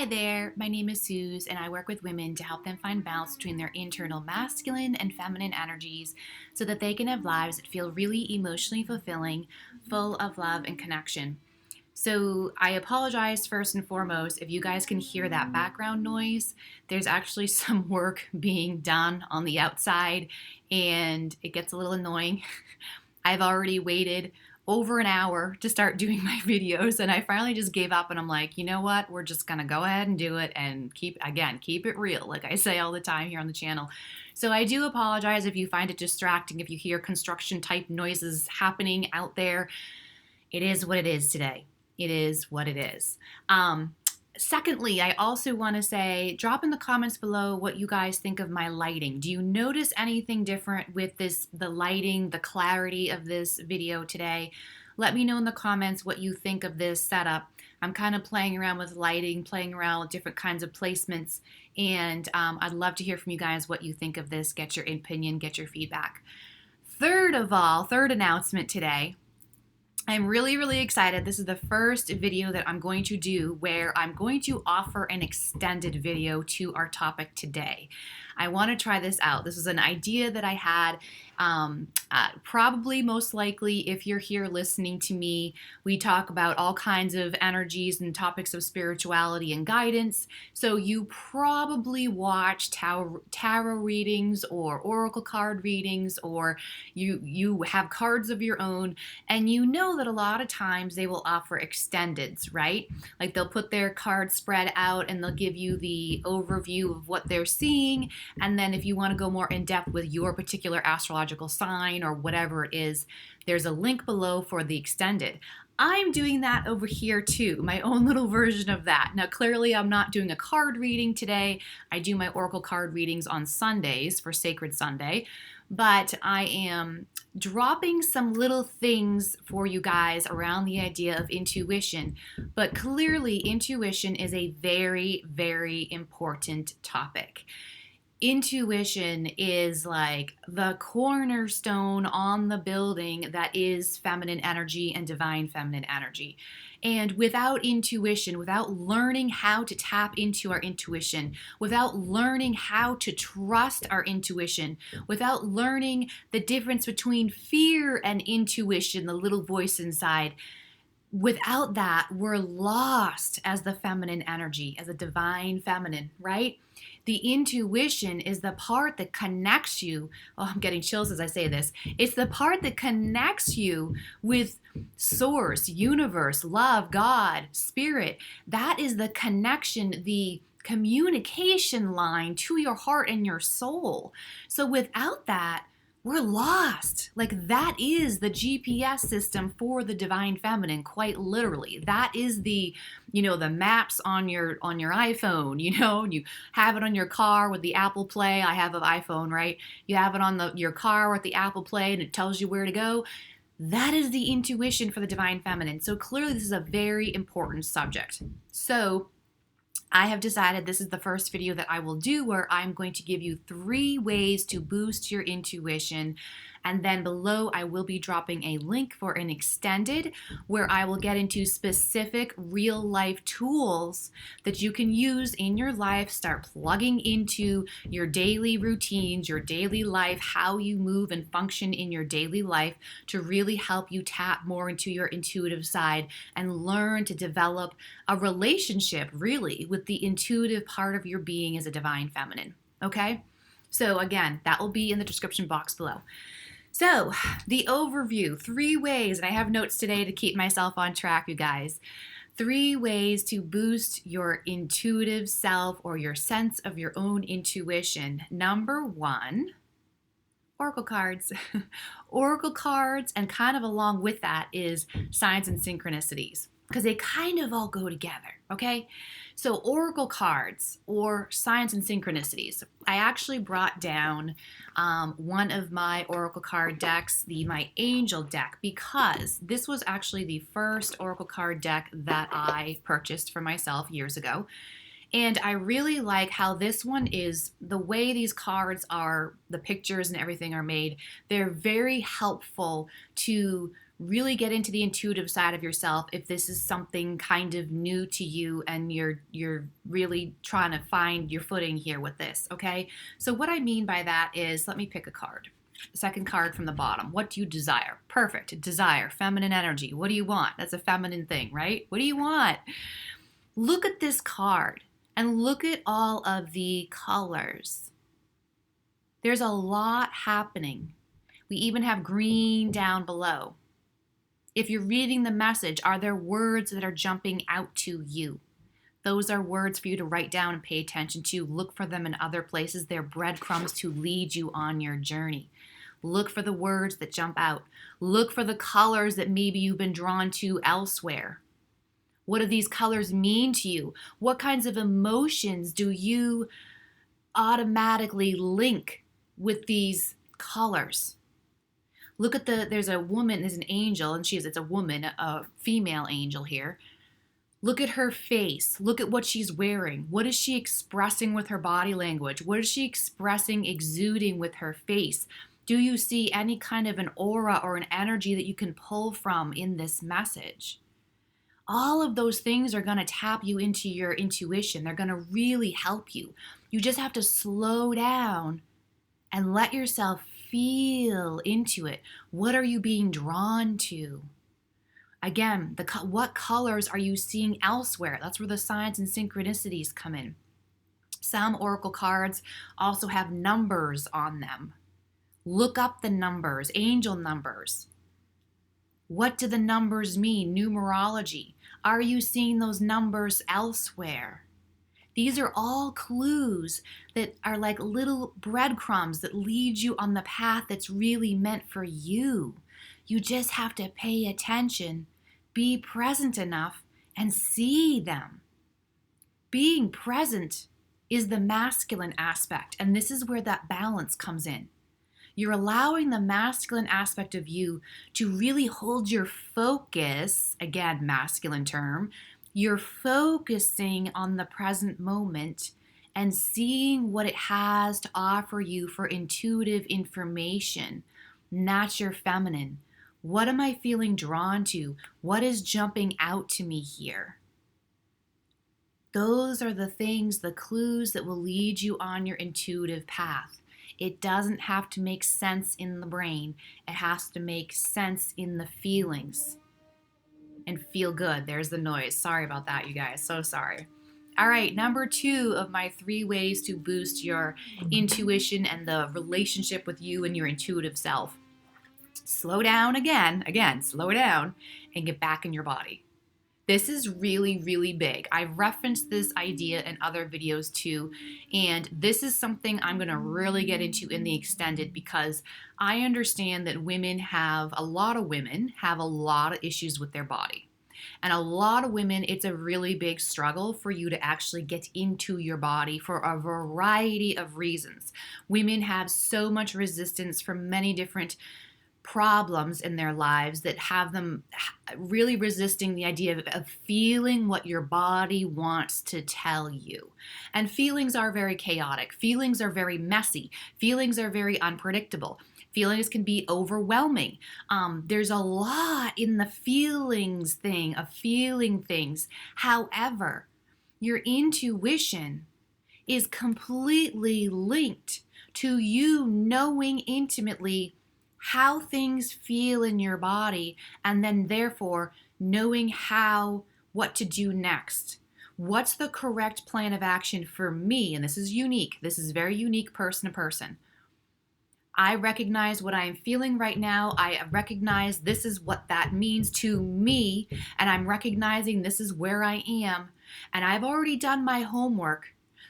there, my name is Suze, and I work with women to help them find balance between their internal masculine and feminine energies so that they can have lives that feel really emotionally fulfilling, full of love and connection. So, I apologize first and foremost if you guys can hear that background noise. There's actually some work being done on the outside, and it gets a little annoying. I've already waited over an hour to start doing my videos, and I finally just gave up, and I'm like, you know what, we're just gonna go ahead and do it and keep it real, like I say all the time here on the channel. So I do apologize if you find it distracting, if you hear construction type noises happening out there. It is what it is today. It is what it is. Secondly, I also want to say, drop in the comments below what you guys think of my lighting. Do you notice anything different with the lighting, the clarity of this video today? Let me know in the comments what you think of this setup. I'm kind of playing around with lighting, playing around with different kinds of placements, and I'd love to hear from you guys what you think of this. Get your opinion, get your feedback. Third announcement today. I'm really, really excited. This is the first video that I'm going to do where I'm going to offer an extended video to our topic today. I want to try this out. This is an idea that I had. Probably most likely, if you're here listening to me, we talk about all kinds of energies and topics of spirituality and guidance. So you probably watch tarot readings or oracle card readings, or you have cards of your own, and you know that a lot of times they will offer extendeds, right? Like they'll put their card spread out and they'll give you the overview of what they're seeing. And then if you want to go more in depth with your particular astrological sign or whatever it is, there's a link below for the extended. I'm doing that over here too, my own little version of that. Now, clearly I'm not doing a card reading today. I do my oracle card readings on Sundays for Sacred Sunday, but I am dropping some little things for you guys around the idea of intuition. But clearly intuition is a very, very important topic. Intuition is like the cornerstone on the building that is feminine energy and divine feminine energy. And without intuition, without learning how to tap into our intuition, without learning how to trust our intuition, without learning the difference between fear and intuition, the little voice inside, without that, we're lost as the feminine energy, as a divine feminine, right? The intuition is the part that connects you. Oh, I'm getting chills as I say this. It's the part that connects you with source, universe, love, God, spirit. That is the connection, the communication line to your heart and your soul. So without that, we're lost. Like that is the GPS system for the divine feminine, quite literally. That is the maps on your iPhone, and you have it on your car with the Apple Play. I have an iPhone, right? You have it on your car with the Apple Play and it tells you where to go. That is the intuition for the divine feminine. So clearly this is a very important subject. So I have decided this is the first video that I will do where I'm going to give you 3 ways to boost your intuition. And then below I will be dropping a link for an extended where I will get into specific real life tools that you can use in your life, start plugging into your daily routines, your daily life, how you move and function in your daily life to really help you tap more into your intuitive side and learn to develop a relationship really with the intuitive part of your being as a divine feminine, okay? So again, that will be in the description box below. So the overview, 3 ways, and I have notes today to keep myself on track, you guys. 3 ways to boost your intuitive self or your sense of your own intuition. Number 1, oracle cards. Oracle cards, and kind of along with that is signs and synchronicities, because they kind of all go together, okay? So oracle cards or signs and synchronicities. I actually brought down one of my oracle card decks, my angel deck, because this was actually the first oracle card deck that I purchased for myself years ago. And I really like how this one is, the way these cards are, the pictures and everything are made, they're very helpful to really get into the intuitive side of yourself if this is something kind of new to you and you're really trying to find your footing here with this, okay? So what I mean by that is, let me pick a card. Second card from the bottom. What do you desire? Perfect. Desire, feminine energy. What do you want? That's a feminine thing, right? What do you want? Look at this card and look at all of the colors. There's a lot happening. We even have green down below. If you're reading the message, are there words that are jumping out to you? Those are words for you to write down and pay attention to. Look for them in other places. They're breadcrumbs to lead you on your journey. Look for the words that jump out. Look for the colors that maybe you've been drawn to elsewhere. What do these colors mean to you? What kinds of emotions do you automatically link with these colors? Look at there's a woman, there's an angel, and it's a woman, a female angel here. Look at her face. Look at what she's wearing. What is she expressing with her body language? What is she expressing, exuding with her face? Do you see any kind of an aura or an energy that you can pull from in this message? All of those things are going to tap you into your intuition. They're going to really help you. You just have to slow down and let yourself feel into it. What are you being drawn to? Again, what colors are you seeing elsewhere? That's where the signs and synchronicities come in. Some oracle cards also have numbers on them. Look up the numbers, angel numbers. What do the numbers mean? Numerology. Are you seeing those numbers elsewhere? These are all clues that are like little breadcrumbs that lead you on the path that's really meant for you. You just have to pay attention, be present enough, and see them. Being present is the masculine aspect, and this is where that balance comes in. You're allowing the masculine aspect of you to really hold your focus, again, masculine term. You're focusing on the present moment and seeing what it has to offer you for intuitive information. And that's your feminine. What am I feeling drawn to? What is jumping out to me here? Those are the things, the clues that will lead you on your intuitive path. It doesn't have to make sense in the brain. It has to make sense in the feelings. And feel good. There's the noise. Sorry about that, you guys. So sorry. All right, number 2 of my 3 ways to boost your intuition and the relationship with you and your intuitive self. Slow down again, slow down and get back in your body. This is really, really big. I've referenced this idea in other videos too, and this is something I'm going to really get into in the extended because I understand that a lot of women have a lot of issues with their body. And a lot of women, it's a really big struggle for you to actually get into your body for a variety of reasons. Women have so much resistance from many different problems in their lives that have them really resisting the idea of feeling what your body wants to tell you. And feelings are very chaotic. Feelings are very messy. Feelings are very unpredictable. Feelings can be overwhelming. There's a lot in the feelings thing of feeling things. However, your intuition is completely linked to you knowing intimately how things feel in your body, and then therefore knowing what to do next. What's the correct plan of action for me? And this is unique. This is very unique person to person. I recognize what I am feeling right now. I recognize this is what that means to me, and I'm recognizing this is where I am. And I've already done my homework.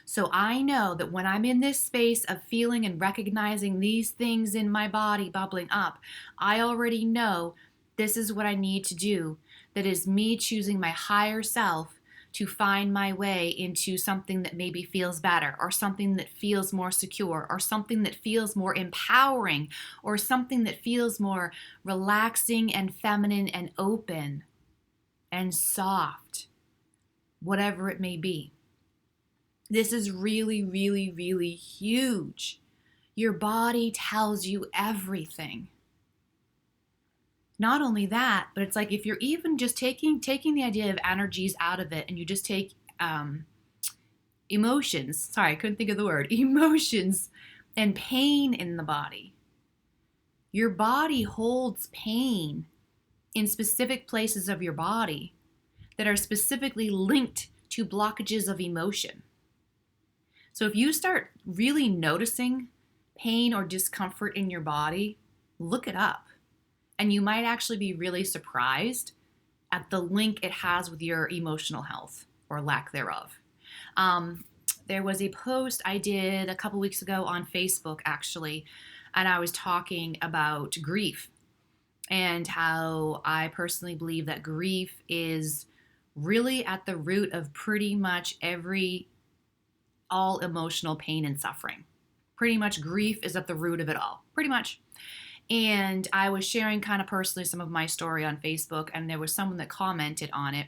So I know that when I'm in this space of feeling and recognizing these things in my body bubbling up, I already know this is what I need to do. That is me choosing my higher self to find my way into something that maybe feels better, or something that feels more secure, or something that feels more empowering, or something that feels more relaxing and feminine and open and soft, whatever it may be. This is really, really, really huge. Your body tells you everything. Not only that, but it's like if you're even just taking the idea of energies out of it, and you just take emotions. Sorry, I couldn't think of the word. Emotions and pain in the body. Your body holds pain in specific places of your body that are specifically linked to blockages of emotion. So if you start really noticing pain or discomfort in your body, look it up. And you might actually be really surprised at the link it has with your emotional health or lack thereof. There was a post I did a couple weeks ago on Facebook, actually, and I was talking about grief and how I personally believe that grief is really at the root of pretty much all emotional pain and suffering. Pretty much grief is at the root of it all, pretty much. And I was sharing kind of personally some of my story on Facebook, and there was someone that commented on it.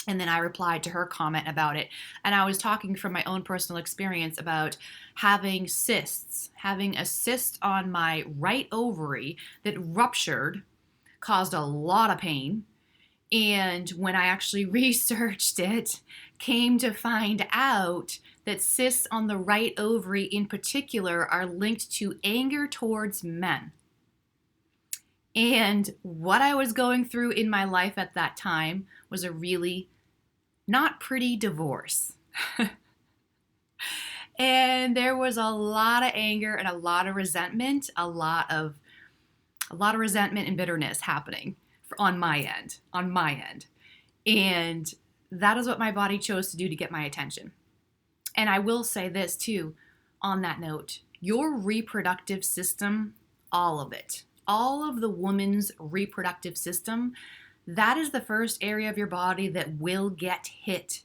And then I replied to her comment about it. And I was talking from my own personal experience about having cysts, having a cyst on my right ovary that ruptured, caused a lot of pain. And when I actually researched it, came to find out that cysts on the right ovary in particular are linked to anger towards men. And what I was going through in my life at that time was a really not pretty divorce. And there was a lot of anger and a lot of resentment, a lot of resentment and bitterness happening on my end. And that is what my body chose to do to get my attention. And I will say this too, on that note, your reproductive system, all of it, all of the woman's reproductive system, that is the first area of your body that will get hit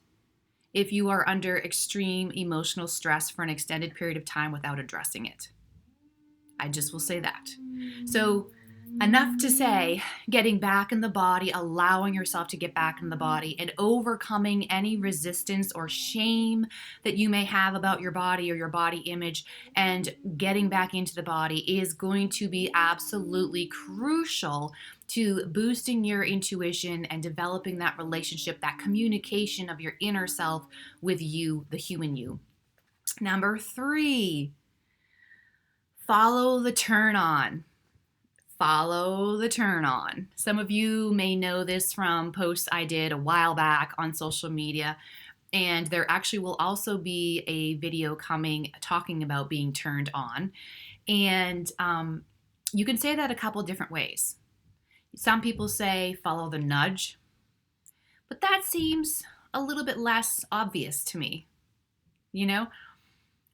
if you are under extreme emotional stress for an extended period of time without addressing it. I just will say that. So enough to say, getting back in the body, allowing yourself to get back in the body, and overcoming any resistance or shame that you may have about your body or your body image, and getting back into the body is going to be absolutely crucial to boosting your intuition and developing that relationship, that communication of your inner self with you, the human you. Number 3, follow the turn on. Follow the turn on. Some of you may know this from posts I did a while back on social media, and there actually will also be a video coming talking about being turned on. And you can say that a couple different ways. Some people say follow the nudge, but that seems a little bit less obvious to me. You know,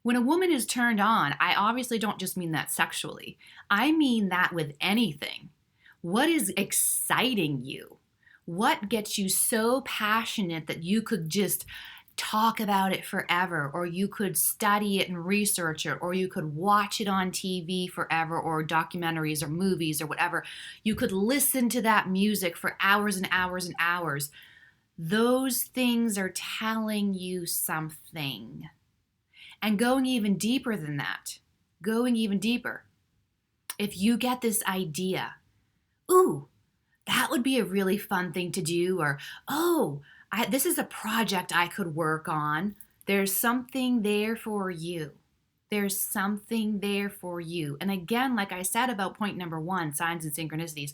when a woman is turned on, I obviously don't just mean that sexually. I mean that with anything. What is exciting you? What gets you so passionate that you could just talk about it forever, or you could study it and research it, or you could watch it on TV forever, or documentaries or movies or whatever. You could listen to that music for hours and hours and hours. Those things are telling you something. And going even deeper than that, going even deeper. If you get this idea, ooh, that would be a really fun thing to do, or, oh, this is a project I could work on. There's something there for you. There's something there for you. And again, like I said about point number 1, signs and synchronicities,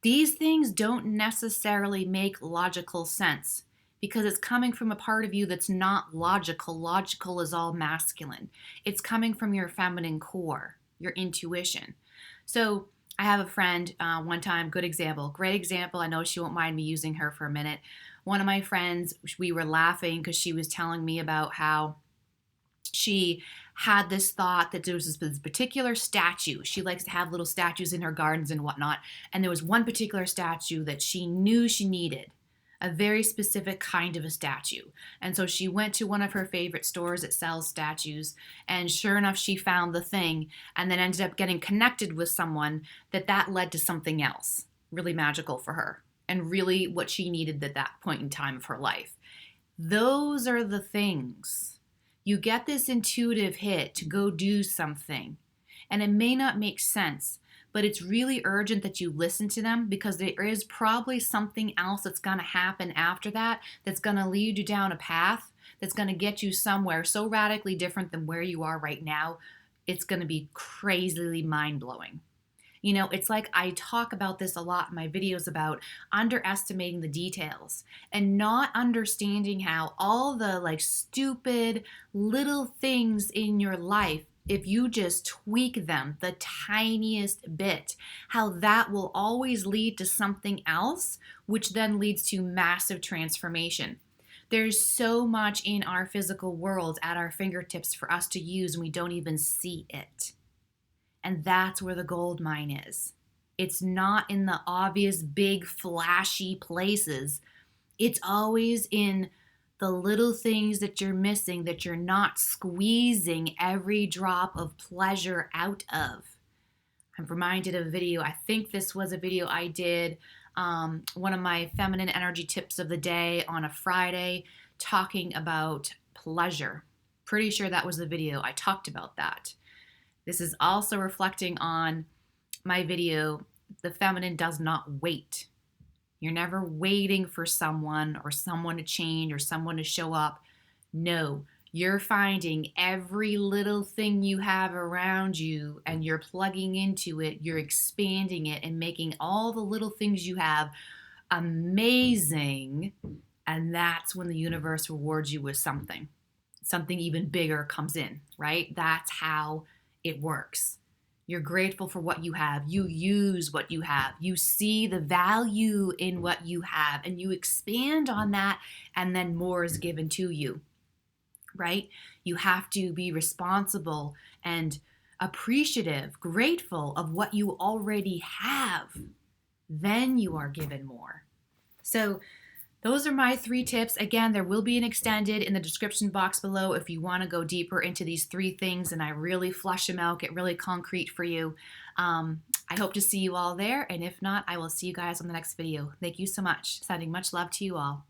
these things don't necessarily make logical sense because it's coming from a part of you that's not logical. Logical is all masculine. It's coming from your feminine core, your intuition. So I have a friend one time, good example, great example. I know she won't mind me using her for a minute. One of my friends, we were laughing because she was telling me about how she had this thought that there was this particular statue. She likes to have little statues in her gardens and whatnot. And there was one particular statue that she knew she needed, a very specific kind of a statue. And so she went to one of her favorite stores that sells statues, and sure enough, she found the thing, and then ended up getting connected with someone that led to something else really magical for her, and really what she needed at that point in time of her life. Those are the things. You get this intuitive hit to go do something, and it may not make sense, but it's really urgent that you listen to them, because there is probably something else that's going to happen after that that's going to lead you down a path that's going to get you somewhere so radically different than where you are right now. It's going to be crazily mind-blowing. You know, it's like I talk about this a lot in my videos about underestimating the details and not understanding how all the like stupid little things in your life, if you just tweak them the tiniest bit, how that will always lead to something else, which then leads to massive transformation. There's so much in our physical world at our fingertips for us to use, and we don't even see it. And that's where the gold mine is. It's not in the obvious, big, flashy places. It's always in the little things that you're missing, that you're not squeezing every drop of pleasure out of. I'm reminded of a video. I think this was a video I did, one of my feminine energy tips of the day on a Friday, talking about pleasure. Pretty sure that was the video. I talked about that. This is also reflecting on my video, The Feminine Does Not Wait. You're never waiting for someone or someone to change or someone to show up. No, you're finding every little thing you have around you and you're plugging into it, you're expanding it and making all the little things you have amazing. And that's when the universe rewards you with something. Something even bigger comes in, right? That's how it works. You're grateful for what you have. You use what you have. You see the value in what you have and you expand on that, and then more is given to you, right? You have to be responsible and appreciative, grateful of what you already have. Then you are given more. So those are my 3 tips. Again, there will be an extended in the description box below if you want to go deeper into these 3 things and I really flush them out, get really concrete for you. I hope to see you all there, and if not, I will see you guys on the next video. Thank you so much. Sending much love to you all.